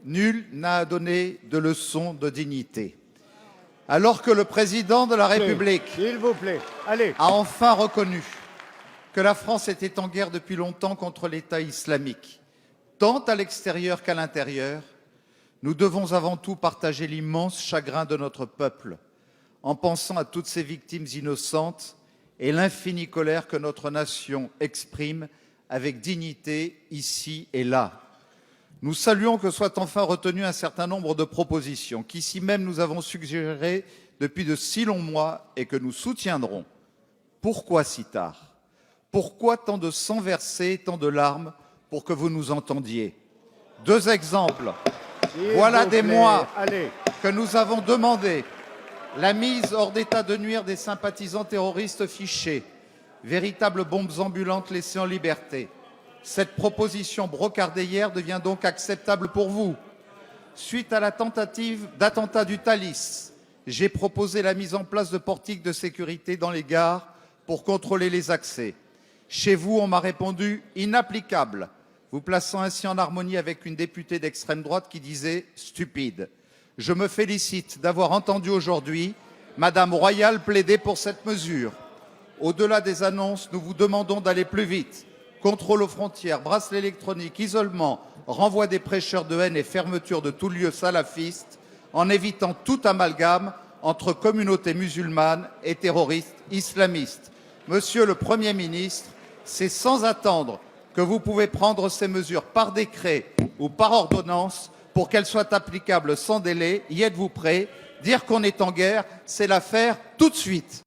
Nul n'a à donner de leçons de dignité. Alors que le président de la République S'il vous plaît, allez. a enfin reconnu que la France était en guerre depuis longtemps contre l'État islamique, tant à l'extérieur qu'à l'intérieur, nous devons avant tout partager l'immense chagrin de notre peuple, en pensant à toutes ces victimes innocentes et l'infinie colère que notre nation exprime avec dignité ici et là. Nous saluons que soit enfin retenu un certain nombre de propositions qu'ici même nous avons suggérées depuis de si longs mois et que nous soutiendrons. Pourquoi si tard? Pourquoi tant de sang versé, tant de larmes pour que vous nous entendiez? Deux exemples. Voilà des mois que nous avons demandé la mise hors d'état de nuire des sympathisants terroristes fichés, véritables bombes ambulantes laissées en liberté. Cette proposition brocardée hier devient donc acceptable pour vous. Suite à la tentative d'attentat du Thalys, j'ai proposé la mise en place de portiques de sécurité dans les gares pour contrôler les accès. Chez vous, on m'a répondu « inapplicable », vous plaçant ainsi en harmonie avec une députée d'extrême droite qui disait « stupide ». Je me félicite d'avoir entendu aujourd'hui Madame Royal plaider pour cette mesure. Au-delà des annonces, nous vous demandons d'aller plus vite. Contrôle aux frontières, bracelet électronique, isolement, renvoi des prêcheurs de haine et fermeture de tout lieu salafiste, en évitant tout amalgame entre communautés musulmanes et terroristes islamistes. Monsieur le Premier ministre, c'est sans attendre que vous pouvez prendre ces mesures par décret ou par ordonnance pour qu'elles soient applicables sans délai. Y êtes-vous prêt? Dire qu'on est en guerre, c'est la faire tout de suite.